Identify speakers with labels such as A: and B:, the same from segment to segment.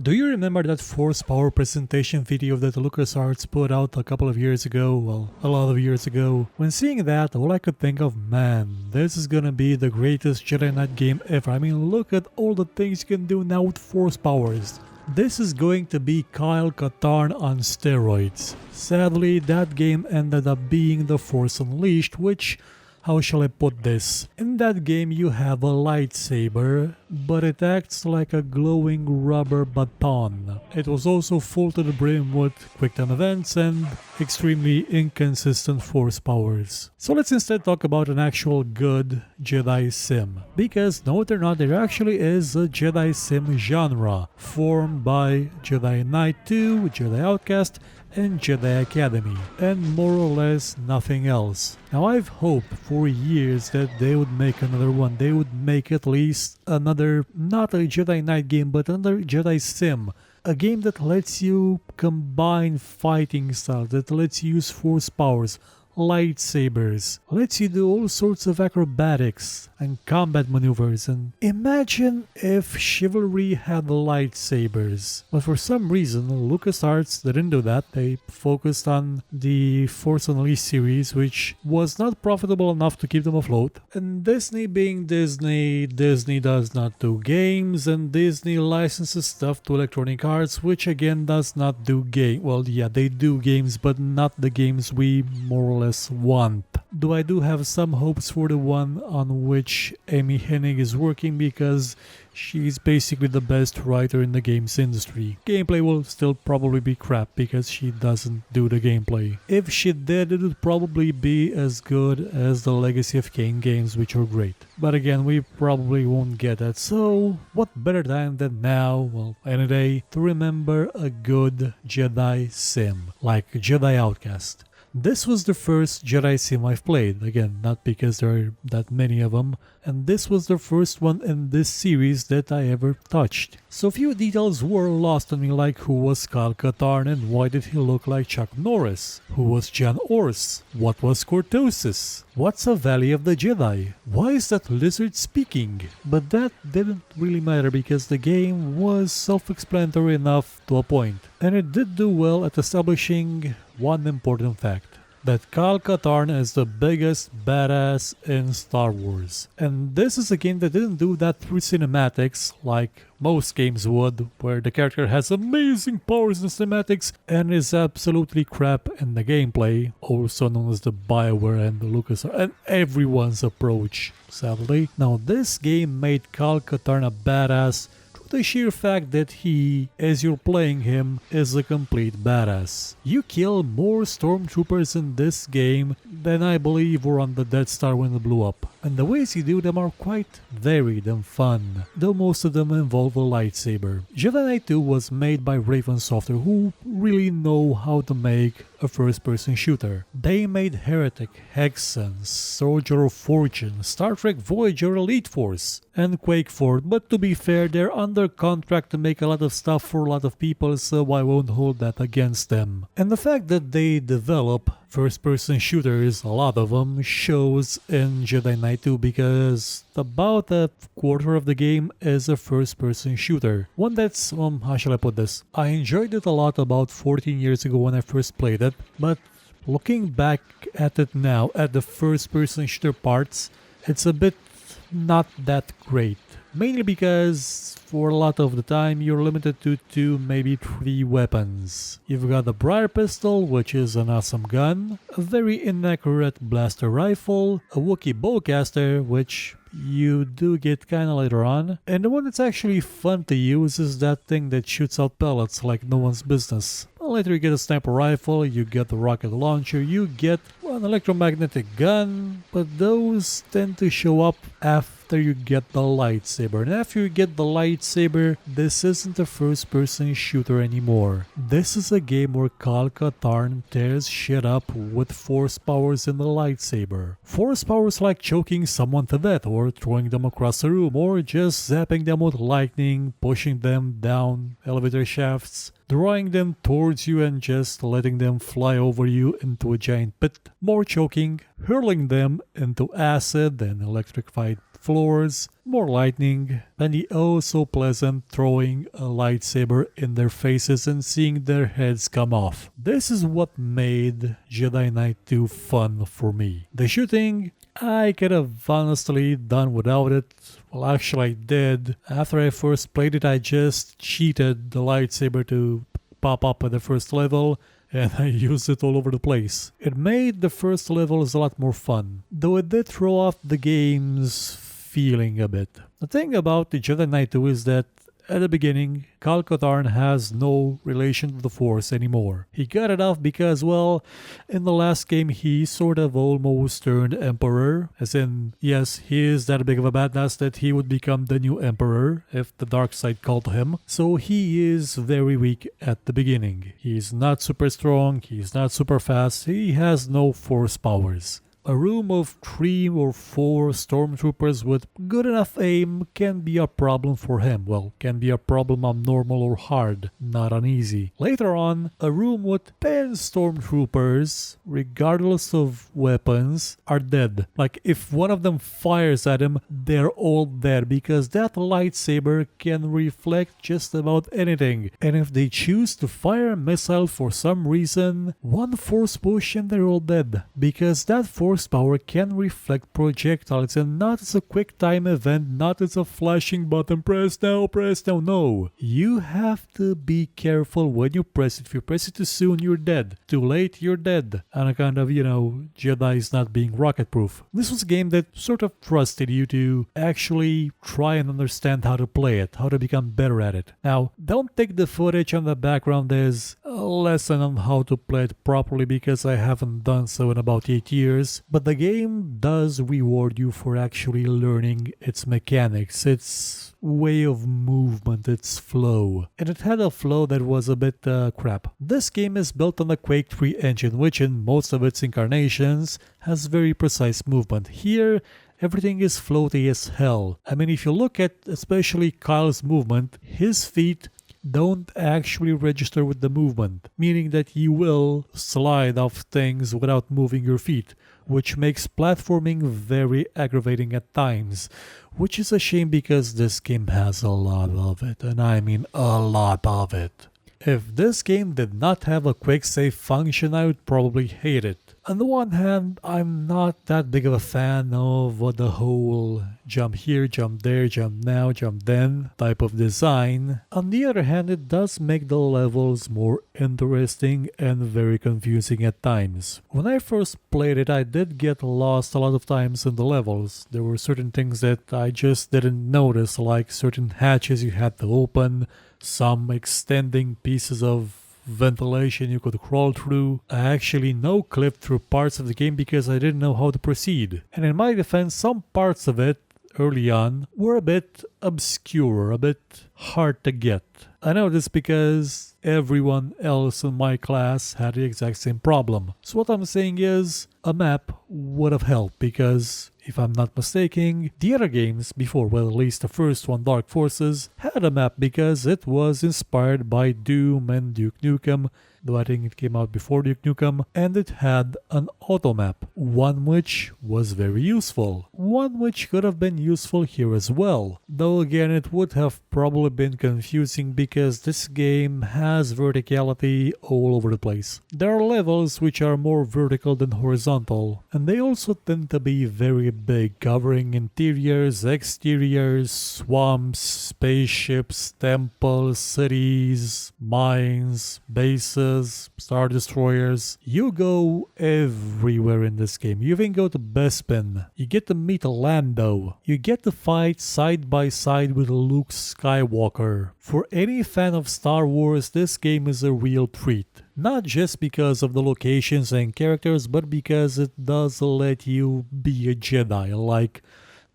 A: Do you remember that Force Power presentation video that LucasArts put out a couple of years ago? Well, a lot of years ago. When seeing that, all I could think of, man, this is gonna be the greatest Jedi Knight game ever. I mean, look at all the things you can do now with Force Powers. This is going to be Kyle Katarn on steroids. Sadly, that game ended up being The Force Unleashed, which, how shall I put this? In that game you have a lightsaber, but it acts like a glowing rubber baton. It was also full to the brim with quick-time events and extremely inconsistent force powers. So let's instead talk about an actual good Jedi Sim. Because, no it or not, there actually is a Jedi Sim genre formed by Jedi Knight II, Jedi Outcast, and Jedi Academy, and more or less nothing else. Now I've hoped for years that they would make another one. They would make at least another, not a Jedi Knight game, but another Jedi Sim. A game that lets you combine fighting styles, that lets you use force powers, lightsabers, lets you do all sorts of acrobatics and combat maneuvers, and imagine if Chivalry had lightsabers. But for some reason, LucasArts didn't do that. They focused on the Force Unleashed series, which was not profitable enough to keep them afloat. And Disney being Disney, Disney does not do games, and Disney licenses stuff to Electronic Arts, which again does not do well, yeah, they do games, but not the games we more or less want. Though I do have some hopes for the one on which Amy Hennig is working, because she's basically the best writer in the games industry. Gameplay will still probably be crap because she doesn't do the gameplay. If she did, it would probably be as good as the Legacy of Kain games, which are great. But again, we probably won't get that, so what better time than now, well, any day, to remember a good Jedi Sim, like Jedi Outcast. This was the first Jedi Sim I've played, again, not because there are that many of them, and this was the first one in this series that I ever touched. So few details were lost on me, like who was Kyle Katarn and why did he look like Chuck Norris? Who was Jan Ors? What was Cortosis? What's a Valley of the Jedi? Why is that lizard speaking? But that didn't really matter because the game was self-explanatory enough to a point. And it did do well at establishing one important fact. That Kyle Katarn is the biggest badass in Star Wars. And this is a game that didn't do that through cinematics like most games would, where the character has amazing powers in cinematics and is absolutely crap in the gameplay, also known as the BioWare and the LucasArts and everyone's approach, sadly. Now this game made Kyle Katarn a badass, the sheer fact that he, as you're playing him, is a complete badass. You kill more stormtroopers in this game than I believe were on the Death Star when it blew up. And the ways you do them are quite varied and fun, though most of them involve a lightsaber. Jedi Knight 2 was made by Raven Software, who really know how to make a first-person shooter. They made Heretic, Hexen, Soldier of Fortune, Star Trek Voyager Elite Force, and Quake 4, but to be fair, they're under contract to make a lot of stuff for a lot of people, so I won't hold that against them. And the fact that they develop first-person shooters, a lot of them, shows in Jedi Knight 2 because about a quarter of the game is a first-person shooter. One that's, how shall I put this? I enjoyed it a lot about 14 years ago when I first played it, but looking back at it now, at the first-person shooter parts, it's a bit not that great. Mainly because for a lot of the time you're limited to 2, maybe 3 weapons. You've got the Briar Pistol, which is an awesome gun, a very inaccurate blaster rifle, a Wookiee bowcaster, which you do get kinda later on, and the one that's actually fun to use is that thing that shoots out pellets like no one's business. Later you get a sniper rifle, you get the rocket launcher, you get an electromagnetic gun, but those tend to show up after you get the lightsaber. And after you get the lightsaber, this isn't a first-person shooter anymore. This is a game where Kyle Katarn tears shit up with force powers in the lightsaber. Force powers like choking someone to death, or throwing them across a room, or just zapping them with lightning, pushing them down elevator shafts, drawing them towards you and just letting them fly over you into a giant pit. More choking, hurling them into acid and electrified floors, more lightning, and the oh so pleasant throwing a lightsaber in their faces and seeing their heads come off. This is what made Jedi Knight 2 fun for me. The shooting, I could have honestly done without it. Well, actually I did. After I first played it, I just cheated the lightsaber to pop up at the first level, and I used it all over the place. It made the first levels a lot more fun, though it did throw off the game's feeling a bit. The thing about the Jedi Knight 2 is that at the beginning, Katarn has no relation to the Force anymore. He got it off because, well, in the last game he sort of almost turned Emperor. As in, yes, he is that big of a badass that he would become the new Emperor if the dark side called to him. So he is very weak at the beginning. He's not super strong, he's not super fast, he has no Force powers. A room of 3 or 4 stormtroopers with good enough aim can be a problem for him. Well, can be a problem on normal or hard, not on easy. Later on, a room with 10 stormtroopers, regardless of weapons, are dead. Like, if one of them fires at him, they're all dead because that lightsaber can reflect just about anything. And if they choose to fire a missile for some reason, one force push and they're all dead. Because that force power can reflect projectiles, and not as a quick time event, not as a flashing button, press now, no. You have to be careful when you press it. If you press it too soon, you're dead. Too late, you're dead. And a kind of, Jedi is not being rocket proof. This was a game that sort of trusted you to actually try and understand how to play it, how to become better at it. Now, don't take the footage on the background as a lesson on how to play it properly, because I haven't done so in about 8 years. But the game does reward you for actually learning its mechanics, its way of movement, its flow. And it had a flow that was a bit crap. This game is built on the Quake 3 engine, which in most of its incarnations has very precise movement. Here, everything is floaty as hell. I mean, if you look at especially Kyle's movement, his feet don't actually register with the movement, meaning that you will slide off things without moving your feet, which makes platforming very aggravating at times, which is a shame because this game has a lot of it, and I mean a lot of it. If this game did not have a quick save function, I would probably hate it. On the one hand, I'm not that big of a fan of the whole jump here, jump there, jump now, jump then type of design. On the other hand, it does make the levels more interesting and very confusing at times. When I first played it, I did get lost a lot of times in the levels. There were certain things that I just didn't notice, like certain hatches you had to open, some extending pieces of ventilation you could crawl through. I actually no-clipped through parts of the game because I didn't know how to proceed. And in my defense, some parts of it early on were a bit obscure, a bit hard to get. I know this because everyone else in my class had the exact same problem. So what I'm saying is, a map would have helped, because if I'm not mistaken, the other games before, well, at least the first one, Dark Forces, had a map because it was inspired by Doom and Duke Nukem, though I think it came out before Duke Nukem, and it had an auto map, one which was very useful, one which could have been useful here as well, though again it would have probably been confusing because this game has verticality all over the place. There are levels which are more vertical than horizontal, and they also tend to be very big, covering interiors, exteriors, swamps, spaceships, temples, cities, mines, bases, star destroyers. You go everywhere in this game. You even go to Bespin. You get to meet Lando. You get to fight side by side with Luke Skywalker. For any fan of Star Wars, this game is a real treat. Not just because of the locations and characters, but because it does let you be a Jedi, like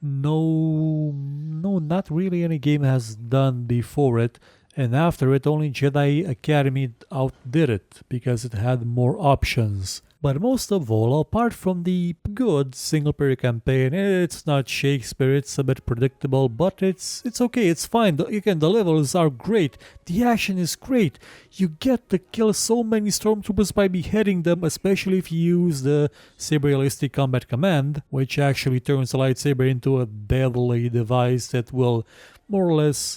A: no, not really any game has done before it. And after it, only Jedi Academy outdid it, because it had more options. But most of all, apart from the good single-player campaign, it's not Shakespeare, it's a bit predictable, but it's okay, it's fine. Again, the levels are great, the action is great. You get to kill so many stormtroopers by beheading them, especially if you use the saber-realistic combat command, which actually turns a lightsaber into a deadly device that will more or less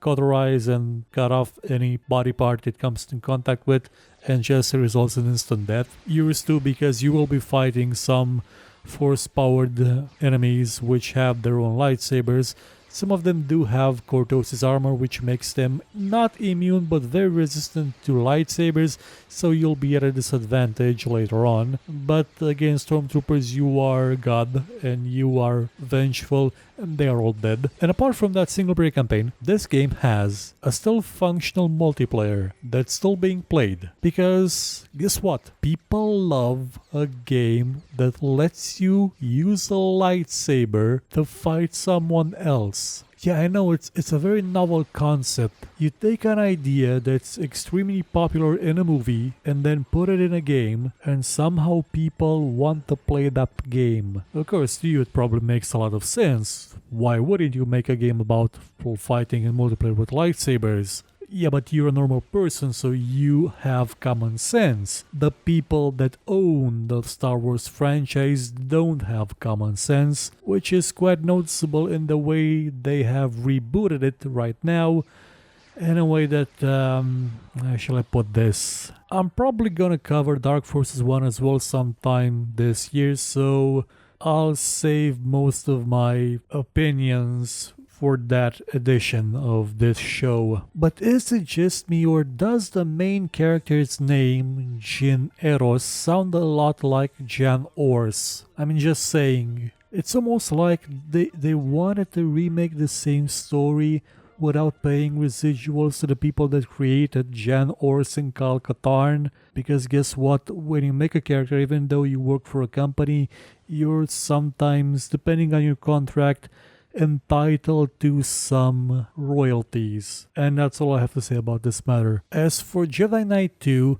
A: cauterize and cut off any body part it comes in contact with, and just results in instant death. Yours too, because you will be fighting some force-powered enemies which have their own lightsabers. Some of them do have Cortosis armor, which makes them not immune but very resistant to lightsabers, so you'll be at a disadvantage later on. But against stormtroopers, you are God and you are vengeful, and they are all dead. And apart from that single-player campaign, this game has a still functional multiplayer that's still being played. Because guess what? People love a game that lets you use a lightsaber to fight someone else. Yeah, I know it's a very novel concept. You take an idea that's extremely popular in a movie and then put it in a game, and somehow people want to play that game. Of course, to you it probably makes a lot of sense. Why wouldn't you make a game about fighting and multiplayer with lightsabers? Yeah, but you're a normal person, so you have common sense. The people that own the Star Wars franchise don't have common sense, which is quite noticeable in the way they have rebooted it right now. In a way that, how shall I put this? I'm probably gonna cover Dark Forces 1 as well sometime this year, so I'll save most of my opinions for that edition of this show. But is it just me, or does the main character's name, Jyn Erso, sound a lot like Jan Ors? I mean, just saying. It's almost like they wanted to remake the same story without paying residuals to the people that created Jan Ors and Kal Katarn. Because guess what? When you make a character, even though you work for a company, you're sometimes, depending on your contract, entitled to some royalties. And that's all I have to say about this matter. As for Jedi Knight 2,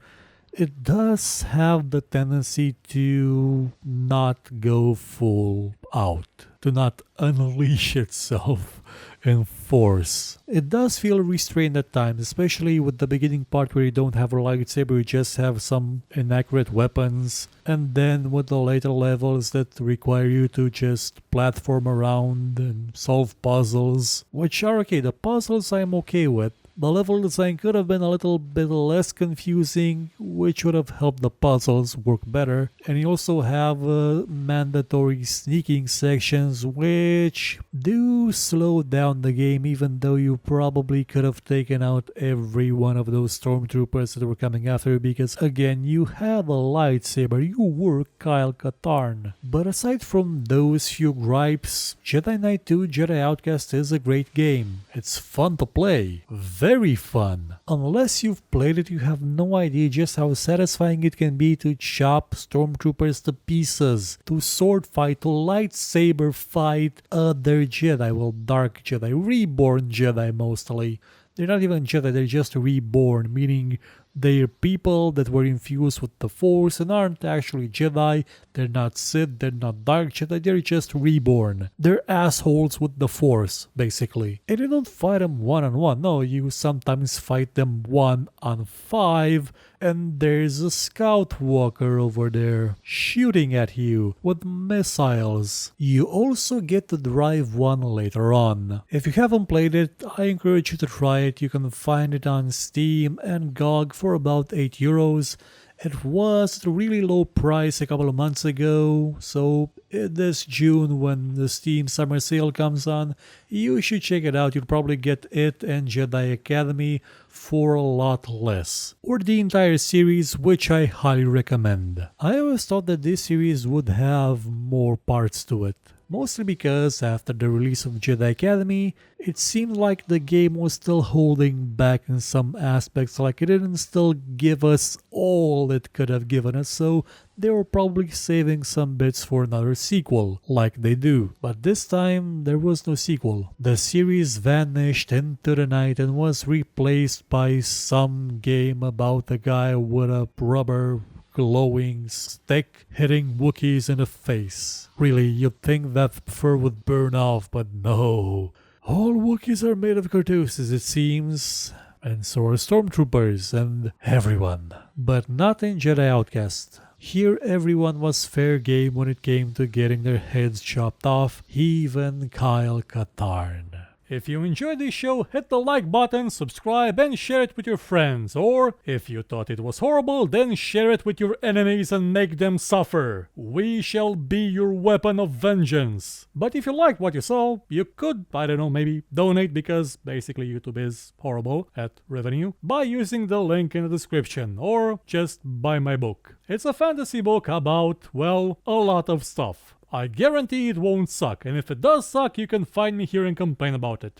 A: it does have the tendency to not go full out, to not unleash itself in force. It does feel restrained at times, especially with the beginning part where you don't have a lightsaber, you just have some inaccurate weapons, and then with the later levels that require you to just platform around and solve puzzles, which are okay. The puzzles I'm okay with. The level design could have been a little bit less confusing, which would have helped the puzzles work better. And you also have mandatory sneaking sections, which do slow down the game, even though you probably could have taken out every one of those stormtroopers that were coming after you, because again, you have a lightsaber, you were Kal Katarn. But aside from those few gripes, Jedi Knight 2 Jedi Outcast is a great game. It's fun to play. Very fun. Unless you've played it, you have no idea just how satisfying it can be to chop stormtroopers to pieces, to sword fight, to lightsaber fight other Jedi, well, Dark Jedi, reborn Jedi mostly. They're not even Jedi, they're just reborn, meaning they're people that were infused with the Force and aren't actually Jedi. They're not Sith, they're not Dark Jedi, they're just reborn. They're assholes with the Force, basically. And you don't fight them one-on-one, no, you sometimes fight them 1-on-5, and there's a scout walker over there shooting at you with missiles. You also get to drive one later on. If you haven't played it, I encourage you to try it. You can find it on Steam and GOG for about €8. It was at a really low price a couple of months ago, so this June when the Steam summer sale comes on, you should check it out. You'll probably get it and Jedi Academy for a lot less. Or the entire series, which I highly recommend. I always thought that this series would have more parts to it. Mostly because after the release of Jedi Academy, it seemed like the game was still holding back in some aspects, like it didn't still give us all it could have given us, so they were probably saving some bits for another sequel, like they do. But this time, there was no sequel. The series vanished into the night and was replaced by some game about a guy with a rubber glowing stick hitting Wookiees in the face. Really, you'd think that fur would burn off, but no. All Wookiees are made of cartouches, it seems. And so are stormtroopers and everyone. But not in Jedi Outcast. Here everyone was fair game when it came to getting their heads chopped off, even Kyle Katarn. If you enjoyed this show, hit the like button, subscribe, and share it with your friends. Or, if you thought it was horrible, then share it with your enemies and make them suffer. We shall be your weapon of vengeance. But if you liked what you saw, you could, I don't know, maybe donate, because basically YouTube is horrible at revenue, by using the link in the description, or just buy my book. It's a fantasy book about, well, a lot of stuff. I guarantee it won't suck, and if it does suck, you can find me here and complain about it.